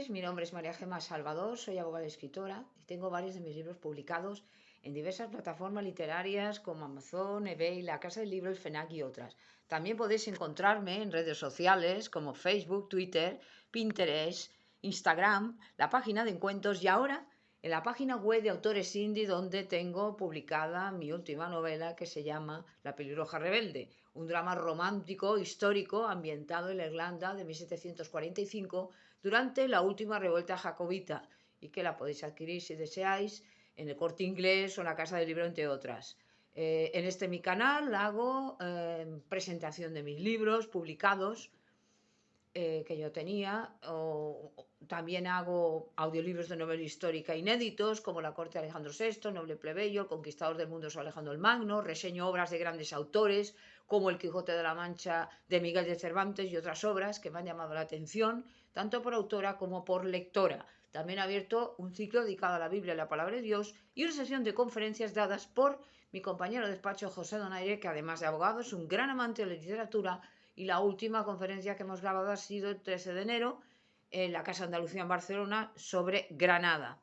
tardes, mi nombre es María Gemma Salvador, soy abogada y escritora y tengo varios de mis libros publicados en diversas plataformas literarias como Amazon, eBay, La Casa del Libro, el FENAC y otras. También podéis encontrarme en redes sociales como Facebook, Twitter, Pinterest, Instagram, la página de encuentros y ahora en la página web de Autores Indie, donde tengo publicada mi última novela que se llama La pelirroja rebelde, un drama romántico histórico ambientado en la Irlanda de 1745 durante la última revuelta jacobita y que la podéis adquirir si deseáis en el Corte Inglés o en la Casa del Libro, entre otras. En mi canal hago presentación de mis libros publicados que yo tenía, también hago audiolibros de novela histórica inéditos como La corte de Alejandro VI, Noble plebeyo, El conquistador del mundo sobre Alejandro el Magno, reseño obras de grandes autores como El Quijote de la Mancha de Miguel de Cervantes y otras obras que me han llamado la atención, tanto por autora como por lectora. También he abierto un ciclo dedicado a la Biblia y la Palabra de Dios y una sesión de conferencias dadas por mi compañero de despacho José Donaire, que además de abogado es un gran amante de la literatura, y la última conferencia que hemos grabado ha sido el 13 de enero en la Casa Andalucía en Barcelona sobre Granada.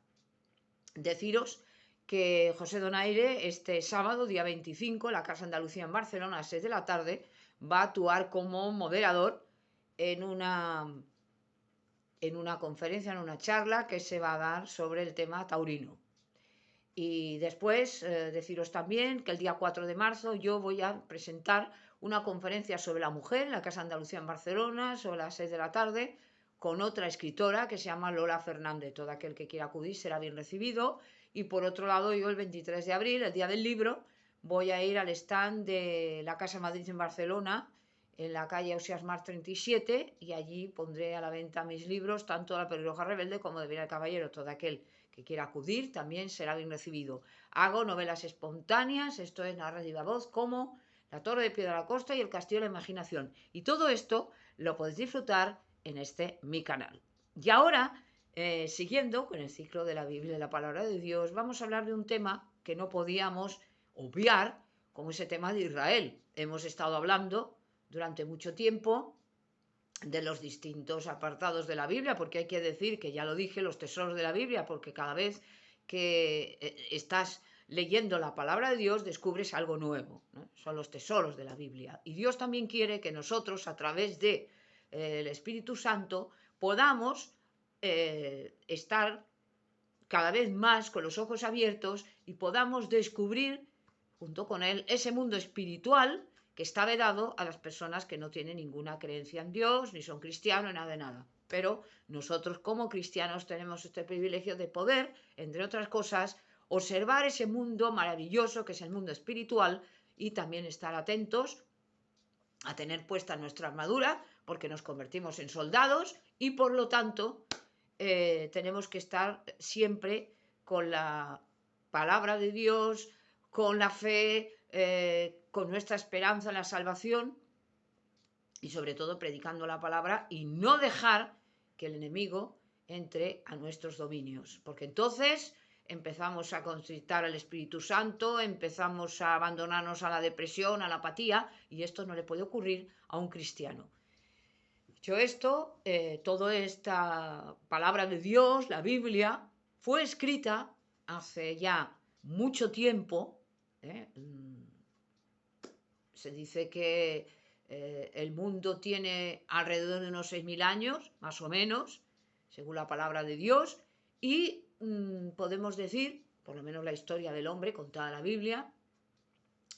Deciros que José Donaire este sábado, día 25, en la Casa Andalucía en Barcelona a las 6 de la tarde, va a actuar como moderador en una conferencia, en una charla que se va a dar sobre el tema taurino. Y después deciros también que el día 4 de marzo yo voy a presentar una conferencia sobre la mujer en la Casa Andalucía en Barcelona, sobre las 6 de la tarde, con otra escritora que se llama Lola Fernández. Todo aquel que quiera acudir será bien recibido. Y por otro lado, yo el 23 de abril, el día del libro, voy a ir al stand de la Casa Madrid en Barcelona, en la calle Ausiàs March 37, y allí pondré a la venta mis libros, tanto La pelirroja rebelde como De Viene el caballero. Todo aquel que quiera acudir también será bien recibido. Hago novelas espontáneas, esto es narrar viva voz, como La torre de piedra de la costa y El castillo de la imaginación. Y todo esto lo podéis disfrutar en mi canal. Y ahora, siguiendo con el ciclo de la Biblia y la palabra de Dios, vamos a hablar de un tema que no podíamos obviar, como ese tema de Israel. Hemos estado hablando durante mucho tiempo de los distintos apartados de la Biblia, porque hay que decir que ya lo dije, los tesoros de la Biblia, porque cada vez que estás leyendo la palabra de Dios descubres algo nuevo, ¿no? Son los tesoros de la Biblia. Y Dios también quiere que nosotros, a través de el Espíritu Santo, podamos estar cada vez más con los ojos abiertos y podamos descubrir junto con él ese mundo espiritual que está vedado a las personas que no tienen ninguna creencia en Dios, ni son cristianos, nada de nada. Pero nosotros como cristianos tenemos este privilegio de poder, entre otras cosas, observar ese mundo maravilloso que es el mundo espiritual y también estar atentos a tener puesta nuestra armadura, porque nos convertimos en soldados y por lo tanto tenemos que estar siempre con la palabra de Dios, con la fe, con nuestra esperanza en la salvación y sobre todo predicando la palabra y no dejar que el enemigo entre a nuestros dominios, porque entonces empezamos a constritar al Espíritu Santo, empezamos a abandonarnos a la depresión, a la apatía, y esto no le puede ocurrir a un cristiano. Dicho esto, toda esta palabra de Dios, la Biblia, fue escrita hace ya mucho tiempo. Se dice que el mundo tiene alrededor de unos 6.000 años, más o menos, según la palabra de Dios, y podemos decir, por lo menos la historia del hombre contada en la Biblia,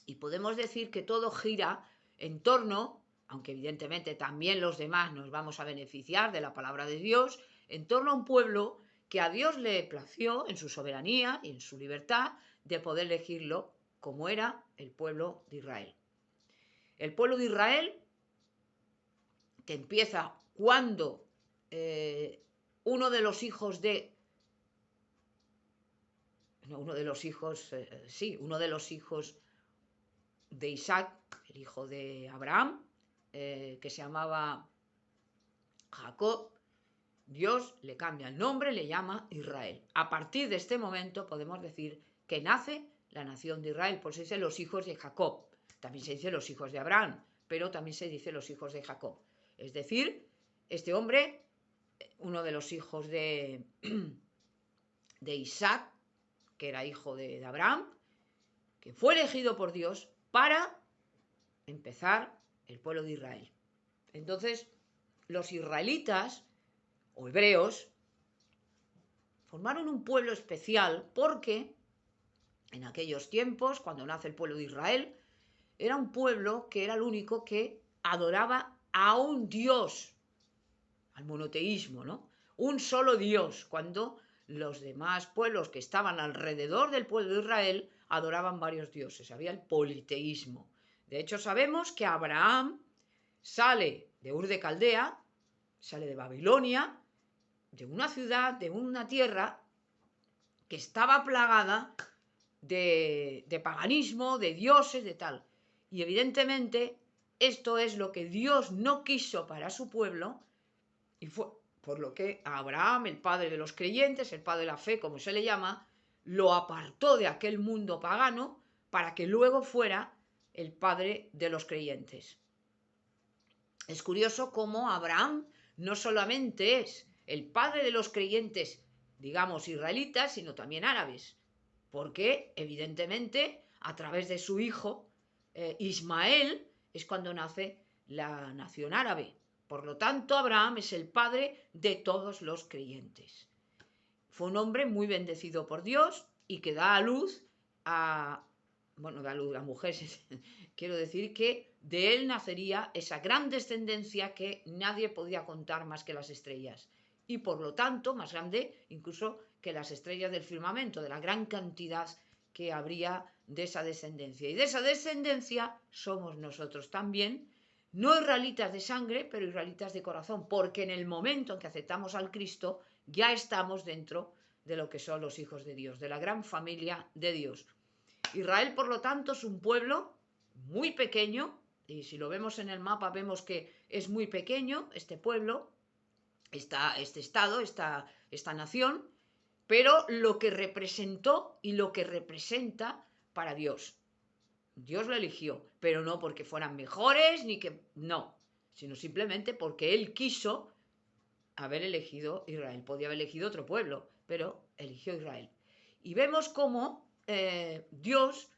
y podemos decir que todo gira en torno, aunque evidentemente también los demás nos vamos a beneficiar de la palabra de Dios, en torno a un pueblo que a Dios le plació en su soberanía y en su libertad de poder elegirlo como era el pueblo de Israel. El pueblo de Israel, que empieza cuando uno de los hijos de Isaac, el hijo de Abraham, que se llamaba Jacob, Dios le cambia el nombre, le llama Israel. A partir de este momento podemos decir que nace la nación de Israel, por eso se dice los hijos de Jacob. También se dice los hijos de Abraham, pero también se dice los hijos de Jacob. Es decir, este hombre uno de los hijos de Isaac, que era hijo de Abraham, que fue elegido por Dios para empezar el pueblo de Israel. Entonces, los israelitas o hebreos formaron un pueblo especial porque en aquellos tiempos, cuando nace el pueblo de Israel, era un pueblo que era el único que adoraba a un Dios, al monoteísmo, ¿no? Un solo Dios, cuando los demás pueblos que estaban alrededor del pueblo de Israel adoraban varios dioses, había el politeísmo. De hecho, sabemos que Abraham sale de Ur de Caldea, sale de Babilonia, de una ciudad, de una tierra que estaba plagada de paganismo, de dioses, de tal. Y evidentemente esto es lo que Dios no quiso para su pueblo, y fue por lo que a Abraham, el padre de los creyentes, el padre de la fe, como se le llama, lo apartó de aquel mundo pagano para que luego fuera el padre de los creyentes. Es curioso cómo Abraham no solamente es el padre de los creyentes, digamos, israelitas, sino también árabes, porque evidentemente a través de su hijo Ismael es cuando nace la nación árabe. Por lo tanto, Abraham es el padre de todos los creyentes. Fue un hombre muy bendecido por Dios y que da a luz a, bueno, da a luz a mujeres, quiero decir que de él nacería esa gran descendencia que nadie podía contar más que las estrellas. Y por lo tanto, más grande incluso que las estrellas del firmamento, de la gran cantidad que habría de esa descendencia. Y de esa descendencia somos nosotros también, no israelitas de sangre, pero israelitas de corazón, porque en el momento en que aceptamos al Cristo, ya estamos dentro de lo que son los hijos de Dios, de la gran familia de Dios. Israel, por lo tanto, es un pueblo muy pequeño, y si lo vemos en el mapa vemos que es muy pequeño este pueblo, este estado, esta nación, pero lo que representó y lo que representa para Dios. Dios lo eligió, pero no porque fueran mejores, ni que no, sino simplemente porque Él quiso haber elegido Israel. Podía haber elegido otro pueblo, pero eligió Israel. Y vemos cómo Dios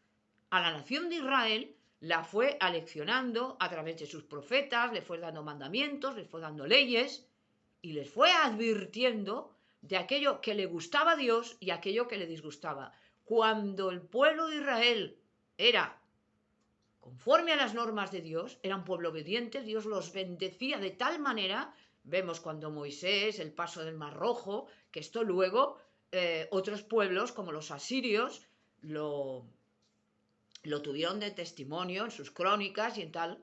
a la nación de Israel la fue aleccionando a través de sus profetas, le fue dando mandamientos, le fue dando leyes y les fue advirtiendo de aquello que le gustaba a Dios y aquello que le disgustaba. Cuando el pueblo de Israel era conforme a las normas de Dios, era un pueblo obediente, Dios los bendecía de tal manera, vemos cuando Moisés, el paso del Mar Rojo, que esto luego otros pueblos como los asirios lo tuvieron de testimonio en sus crónicas y en tal,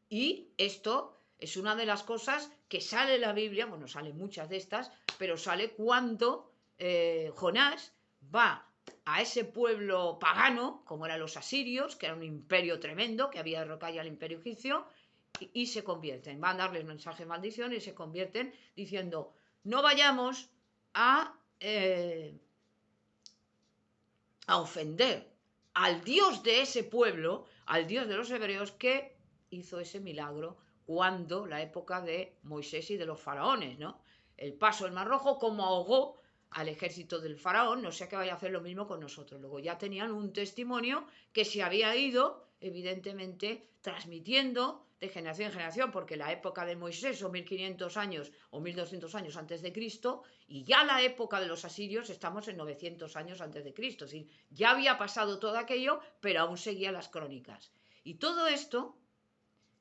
y esto es una de las cosas que sale en la Biblia, bueno, salen muchas de estas, pero sale cuando Jonás va a ese pueblo pagano, como eran los asirios, que era un imperio tremendo, que había derrocado ya al imperio egipcio, y se convierten, van a darles mensaje de maldición y se convierten diciendo, no vayamos a ofender al Dios de ese pueblo, al Dios de los hebreos, que hizo ese milagro cuando la época de Moisés y de los faraones, ¿no? El paso del Mar Rojo, como ahogó al ejército del faraón, no sea que vaya a hacer lo mismo con nosotros. Luego ya tenían un testimonio que se había ido, evidentemente, transmitiendo de generación en generación, porque la época de Moisés son 1500 años o 1200 años antes de Cristo, y ya la época de los asirios estamos en 900 años antes de Cristo. Es decir, ya había pasado todo aquello, pero aún seguían las crónicas. Y todo esto,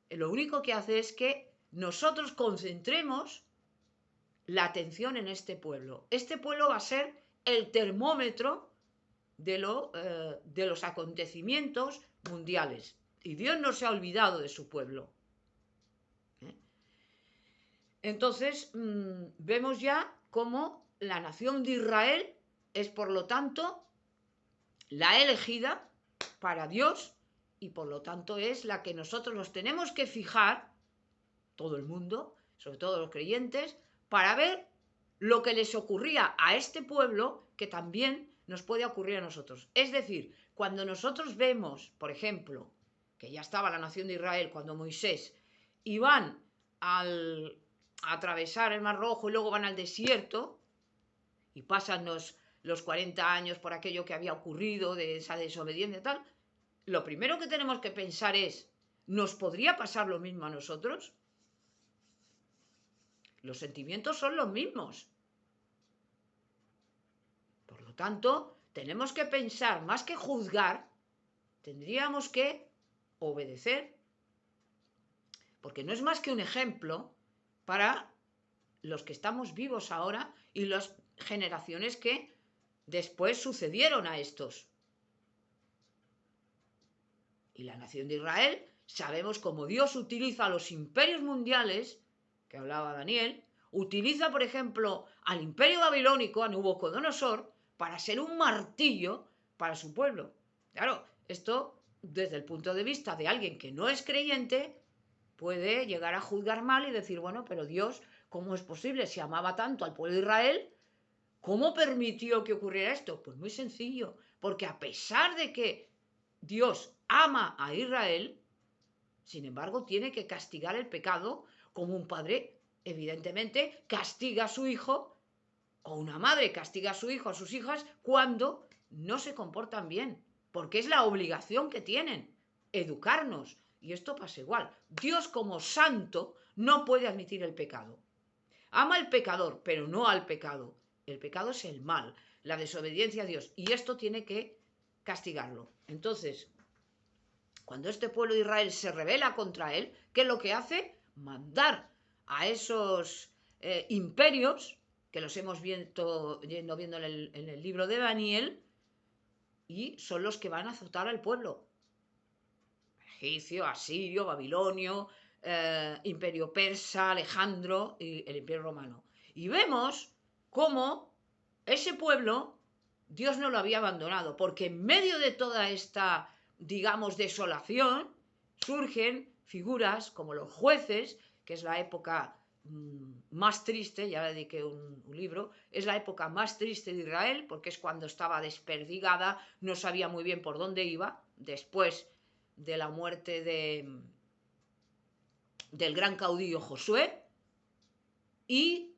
lo único que hace es que nosotros concentremos la atención en este pueblo. Este pueblo va a ser el termómetro de los acontecimientos mundiales. Y Dios no se ha olvidado de su pueblo. Entonces, vemos ya cómo la nación de Israel es, por lo tanto, la elegida para Dios y, por lo tanto, es la que nosotros nos tenemos que fijar, todo el mundo, sobre todo los creyentes, para ver lo que les ocurría a este pueblo que también nos puede ocurrir a nosotros. Es decir, cuando nosotros vemos, por ejemplo, que ya estaba la nación de Israel cuando Moisés, y van atravesar el Mar Rojo y luego van al desierto y pasan los 40 años por aquello que había ocurrido, de esa desobediencia y tal, lo primero que tenemos que pensar es, ¿nos podría pasar lo mismo a nosotros? Los sentimientos son los mismos. Por lo tanto, tenemos que pensar, más que juzgar, tendríamos que obedecer, porque no es más que un ejemplo para los que estamos vivos ahora y las generaciones que después sucedieron a estos. Y la nación de Israel, sabemos cómo Dios utiliza a los imperios mundiales, que hablaba Daniel, utiliza, por ejemplo, al imperio babilónico, a Nabucodonosor, para ser un martillo para su pueblo. Claro, esto, desde el punto de vista de alguien que no es creyente, puede llegar a juzgar mal y decir, bueno, pero Dios, ¿cómo es posible? Si amaba tanto al pueblo de Israel, ¿cómo permitió que ocurriera esto? Pues muy sencillo, porque a pesar de que Dios ama a Israel, sin embargo, tiene que castigar el pecado como un padre, evidentemente, castiga a su hijo, o una madre castiga a su hijo, a sus hijas, cuando no se comportan bien, porque es la obligación que tienen, educarnos. Y esto pasa igual. Dios como santo no puede admitir el pecado. Ama al pecador, pero no al pecado. El pecado es el mal, la desobediencia a Dios. Y esto tiene que castigarlo. Entonces, cuando este pueblo de Israel se rebela contra él, ¿qué es lo que hace? Mandar a esos imperios, que los hemos viendo en el libro de Daniel, y son los que van a azotar al pueblo. Egipcio, asirio, babilonio, imperio persa, Alejandro y el imperio romano. Y vemos cómo ese pueblo Dios no lo había abandonado, porque en medio de toda esta, digamos, desolación, surgen figuras como los jueces, que es la época más triste, ya le dediqué un libro, es la época más triste de Israel, porque es cuando estaba desperdigada, no sabía muy bien por dónde iba, después de la muerte del gran caudillo Josué, y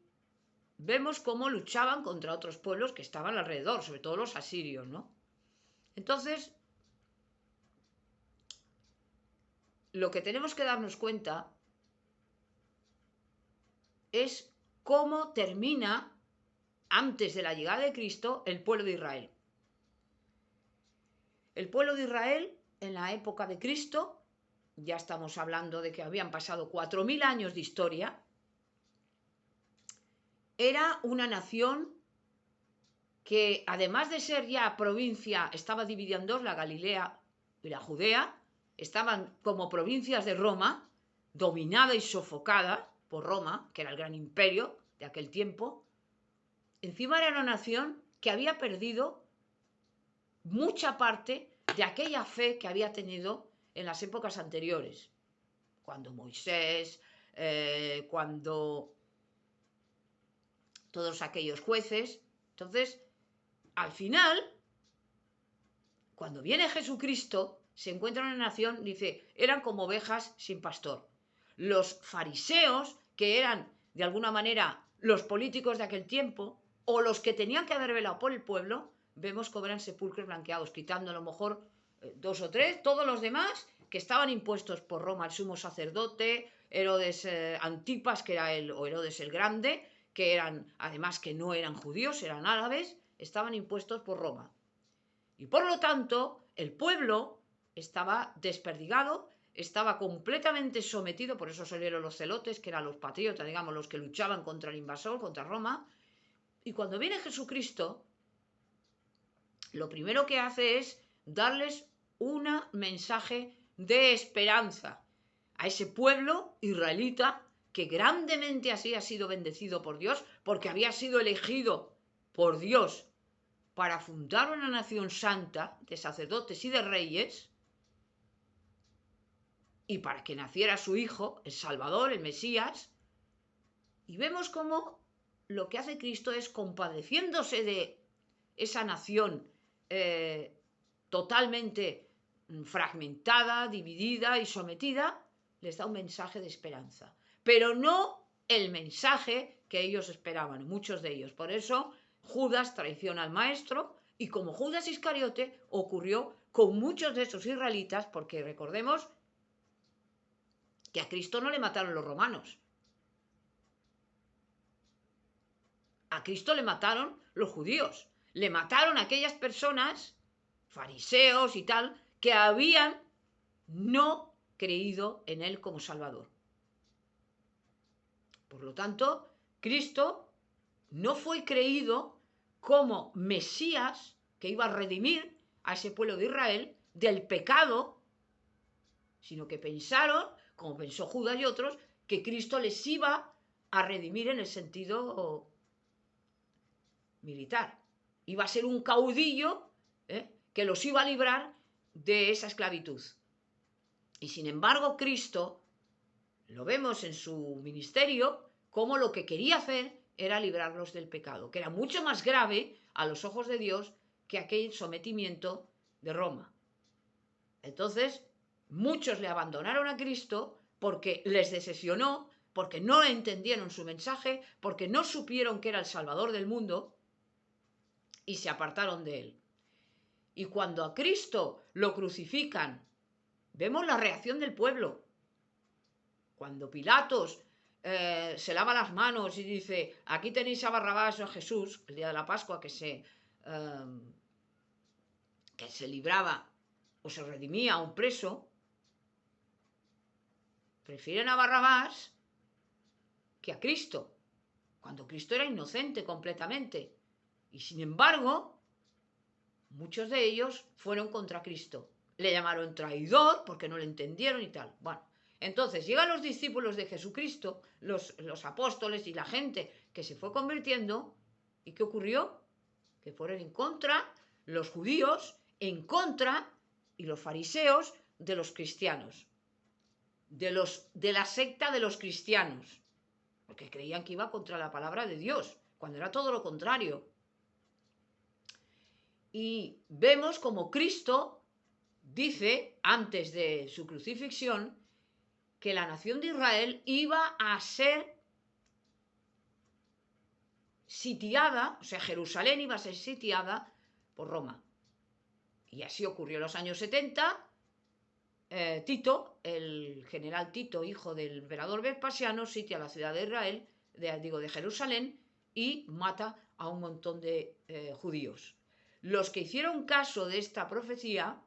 vemos cómo luchaban contra otros pueblos que estaban alrededor, sobre todo los asirios, ¿no? Entonces, lo que tenemos que darnos cuenta es cómo termina, antes de la llegada de Cristo, el pueblo de Israel. El pueblo de Israel, en la época de Cristo, ya estamos hablando de que habían pasado 4000 años de historia, era una nación que, además de ser ya provincia, estaba dividida en dos, la Galilea y la Judea, estaban como provincias de Roma, dominada y sofocada por Roma, que era el gran imperio de aquel tiempo. Encima era una nación que había perdido mucha parte de aquella fe que había tenido en las épocas anteriores, cuando Moisés, cuando todos aquellos jueces. Entonces, al final, cuando viene Jesucristo, se encuentra una nación, dice, eran como ovejas sin pastor. Los fariseos, que eran de alguna manera los políticos de aquel tiempo, o los que tenían que haber velado por el pueblo, vemos como eran sepulcros blanqueados, quitando a lo mejor 2 o 3, todos los demás que estaban impuestos por Roma, el sumo sacerdote, Herodes Antipas, que era o Herodes el Grande, que eran, además que no eran judíos, eran árabes, estaban impuestos por Roma. Y por lo tanto, el pueblo estaba desperdigado, estaba completamente sometido, por eso salieron los celotes, que eran los patriotas, digamos, los que luchaban contra el invasor, contra Roma. Y cuando viene Jesucristo, lo primero que hace es darles un mensaje de esperanza a ese pueblo israelita que grandemente así ha sido bendecido por Dios, porque había sido elegido por Dios para fundar una nación santa de sacerdotes y de reyes, y para que naciera su hijo, el Salvador, el Mesías. Y vemos cómo lo que hace Cristo es, compadeciéndose de esa nación totalmente fragmentada, dividida y sometida, les da un mensaje de esperanza. Pero no el mensaje que ellos esperaban, muchos de ellos. Por eso Judas traiciona al maestro, y como Judas Iscariote ocurrió con muchos de esos israelitas, porque recordemos que a Cristo no le mataron los romanos, a Cristo le mataron los judíos, le mataron a aquellas personas, fariseos y tal, que habían no creído en él como Salvador. Por lo tanto, Cristo no fue creído como Mesías que iba a redimir a ese pueblo de Israel del pecado, sino que pensaron, como pensó Judas y otros, que Cristo les iba a redimir en el sentido militar. Iba a ser un caudillo que los iba a librar de esa esclavitud. Y sin embargo, Cristo, lo vemos en su ministerio, como lo que quería hacer era librarlos del pecado, que era mucho más grave a los ojos de Dios que aquel sometimiento de Roma. Entonces, muchos le abandonaron a Cristo porque les decepcionó, porque no entendieron su mensaje, porque no supieron que era el Salvador del mundo y se apartaron de él. Y cuando a Cristo lo crucifican, vemos la reacción del pueblo. Cuando Pilatos se lava las manos y dice, aquí tenéis a Barrabás o a Jesús, el día de la Pascua, que se libraba o se redimía a un preso, prefieren a Barrabás que a Cristo, cuando Cristo era inocente completamente. Y sin embargo, muchos de ellos fueron contra Cristo. Le llamaron traidor porque no le entendieron y tal. Bueno, entonces llegan los discípulos de Jesucristo, los apóstoles y la gente que se fue convirtiendo. ¿Y qué ocurrió? Que fueron en contra los judíos, en contra, y los fariseos de los cristianos, de la secta de los cristianos, porque creían que iba contra la palabra de Dios, cuando era todo lo contrario. Y vemos como Cristo dice, antes de su crucifixión, que la nación de Israel iba a ser sitiada, o sea, Jerusalén iba a ser sitiada por Roma. Y así ocurrió en los años 70. Tito, el general Tito, hijo del emperador Vespasiano, sitia la ciudad de Israel, de Jerusalén, y mata a un montón de judíos. Los que hicieron caso de esta profecía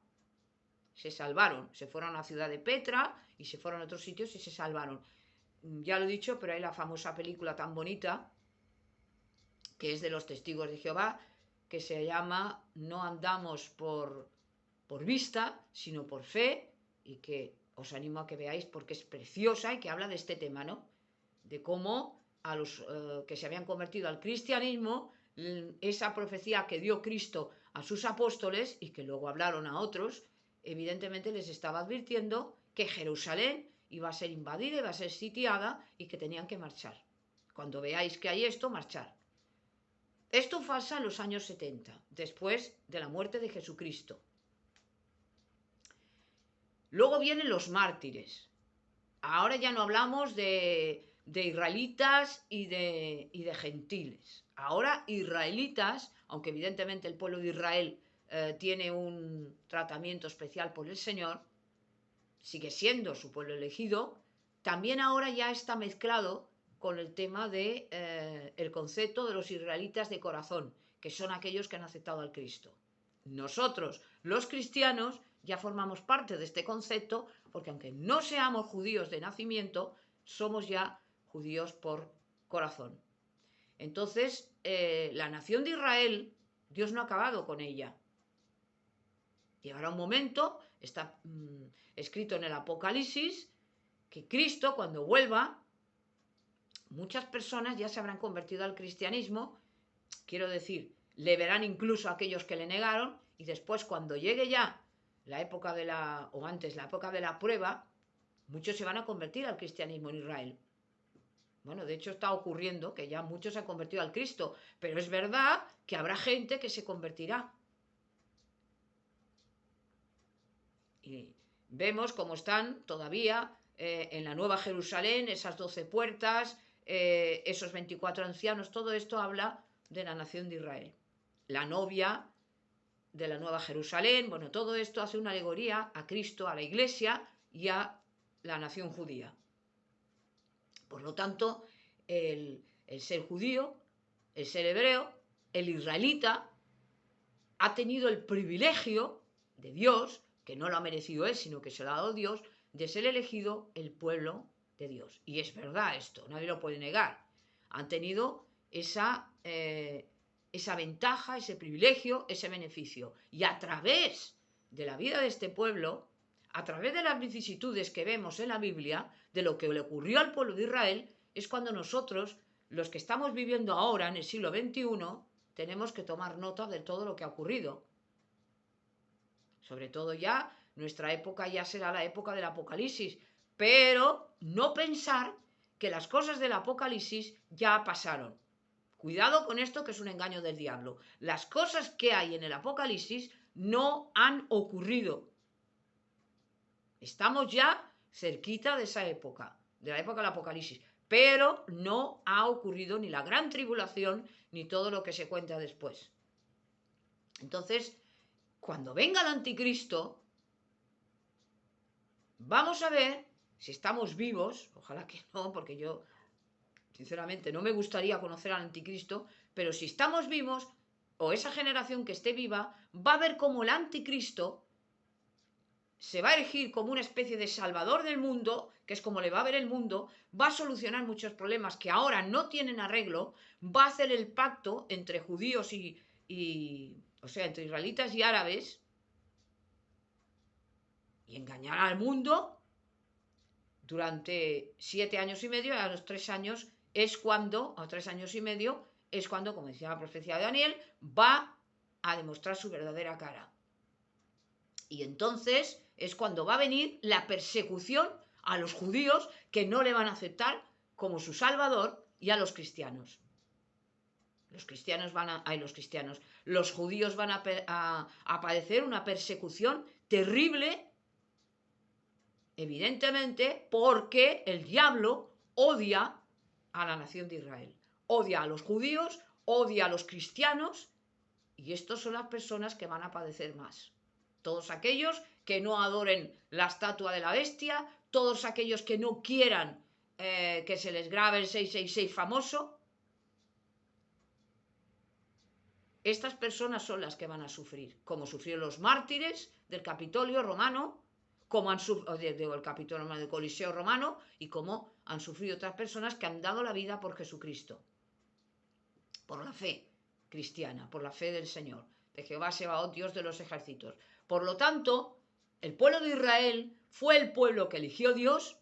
se salvaron, se fueron a la ciudad de Petra y se fueron a otros sitios y se salvaron. Ya lo he dicho, pero hay la famosa película tan bonita que es de los testigos de Jehová, que se llama No andamos por vista, sino por fe, y que os animo a que veáis porque es preciosa y que habla de este tema, ¿no? De cómo a los que se habían convertido al cristianismo, esa profecía que dio Cristo a sus apóstoles y que luego hablaron a otros, evidentemente les estaba advirtiendo que Jerusalén iba a ser invadida, iba a ser sitiada y que tenían que marchar. Cuando veáis que hay esto, marchar. Esto pasa en los años 70, después de la muerte de Jesucristo. Luego vienen los mártires. Ahora ya no hablamos de israelitas y de gentiles. Ahora israelitas, aunque evidentemente el pueblo de Israel tiene un tratamiento especial por el Señor, sigue siendo su pueblo elegido, también ahora ya está mezclado con el tema de el concepto de los israelitas de corazón, que son aquellos que han aceptado al Cristo. Nosotros, los cristianos, ya formamos parte de este concepto, porque aunque no seamos judíos de nacimiento, somos ya judíos por corazón. Entonces, la nación de Israel, Dios no ha acabado con ella. Llegará un momento, está escrito en el Apocalipsis, que Cristo, cuando vuelva, muchas personas ya se habrán convertido al cristianismo, quiero decir, le verán incluso a aquellos que le negaron, y después cuando llegue ya la época o antes la época de la prueba, muchos se van a convertir al cristianismo en Israel. Bueno, de hecho está ocurriendo que ya muchos se han convertido al Cristo, pero es verdad que habrá gente que se convertirá. Y vemos cómo están todavía en la Nueva Jerusalén, esas 12 puertas, esos 24 ancianos, todo esto habla de la nación de Israel. La novia de la Nueva Jerusalén, bueno, todo esto hace una alegoría a Cristo, a la Iglesia y a la nación judía. Por lo tanto, el ser judío, el ser hebreo, el israelita, ha tenido el privilegio de Dios, que no lo ha merecido él, sino que se lo ha dado Dios, de ser elegido el pueblo de Dios. Y es verdad esto, nadie lo puede negar. Han tenido esa ventaja, ese privilegio, ese beneficio. Y a través de la vida de este pueblo, a través de las vicisitudes que vemos en la Biblia, de lo que le ocurrió al pueblo de Israel, es cuando nosotros, los que estamos viviendo ahora en el siglo XXI, tenemos que tomar nota de todo lo que ha ocurrido. Sobre todo ya, nuestra época ya será la época del Apocalipsis, pero no pensar que las cosas del Apocalipsis ya pasaron. Cuidado con esto, que es un engaño del diablo. Las cosas que hay en el Apocalipsis no han ocurrido. Estamos ya cerquita de esa época, de la época del Apocalipsis, pero no ha ocurrido ni la gran tribulación ni todo lo que se cuenta después. Entonces, cuando venga el anticristo, vamos a ver si estamos vivos. Ojalá que no, porque yo sinceramente no me gustaría conocer al anticristo, pero si estamos vivos, o esa generación que esté viva, va a ver cómo el anticristo se va a erigir como una especie de salvador del mundo, que es como le va a ver el mundo, va a solucionar muchos problemas que ahora no tienen arreglo, va a hacer el pacto entre judíos o sea, entre israelitas y árabes, y engañar al mundo durante 7 años y medio, y a los 3 años es cuando, a 3 años y medio, es cuando, como decía la profecía de Daniel, va a demostrar su verdadera cara. Y entonces es cuando va a venir la persecución a los judíos, que no le van a aceptar como su salvador, y a los cristianos. Los judíos van a padecer una persecución terrible, evidentemente, porque el diablo odia a la nación de Israel, odia a los judíos, odia a los cristianos, y estos son las personas que van a padecer más. Todos aquellos que no adoren la estatua de la bestia, todos aquellos que no quieran que se les grabe el 666 famoso, estas personas son las que van a sufrir, como sufrieron los mártires del Capitolio romano, como han sufrido el Capitolio romano, del Coliseo romano, y como han sufrido otras personas que han dado la vida por Jesucristo, por la fe cristiana, por la fe del Señor, de Jehová Sebaot, Dios de los ejércitos. Por lo tanto, el pueblo de Israel fue el pueblo que eligió Dios,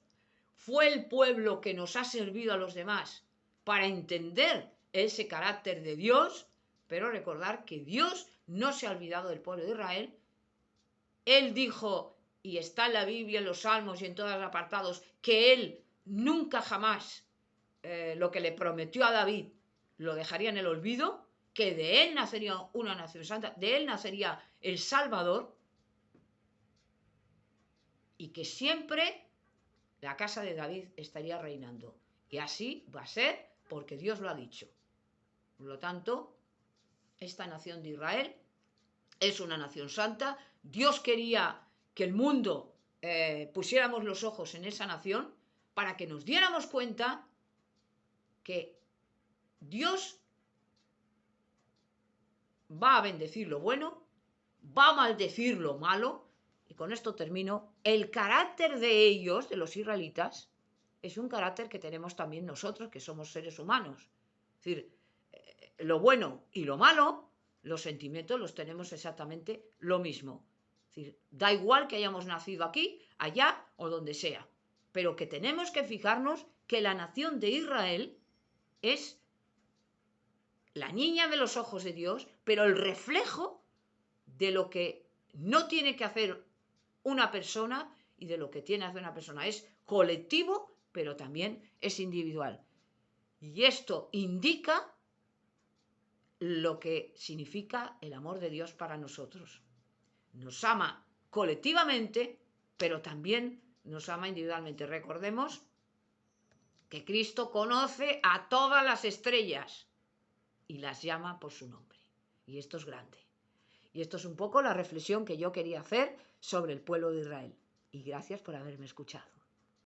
fue el pueblo que nos ha servido a los demás para entender ese carácter de Dios, pero recordar que Dios no se ha olvidado del pueblo de Israel. Él dijo, y está en la Biblia, en los Salmos y en todos los apartados, que Él nunca jamás lo que le prometió a David lo dejaría en el olvido, que de Él nacería una nación santa, de Él nacería el Salvador, y que siempre la casa de David estaría reinando. Y así va a ser, porque Dios lo ha dicho. Por lo tanto, esta nación de Israel es una nación santa. Dios quería que el mundo pusiéramos los ojos en esa nación para que nos diéramos cuenta que Dios va a bendecir lo bueno, va a maldecir lo malo. Y con esto termino. El carácter de ellos, de los israelitas, es un carácter que tenemos también nosotros, que somos seres humanos. Es decir, lo bueno y lo malo, los sentimientos los tenemos exactamente lo mismo. Es decir, da igual que hayamos nacido aquí, allá o donde sea, pero que tenemos que fijarnos que la nación de Israel es la niña de los ojos de Dios, pero el reflejo de lo que no tiene que hacer una persona y de lo que tiene que hacer una persona. Es colectivo, pero también es individual. Y esto indica lo que significa el amor de Dios para nosotros. Nos ama colectivamente, pero también nos ama individualmente. Recordemos que Cristo conoce a todas las estrellas y las llama por su nombre. Y esto es grande. Y esto es un poco la reflexión que yo quería hacer sobre el pueblo de Israel. Y gracias por haberme escuchado.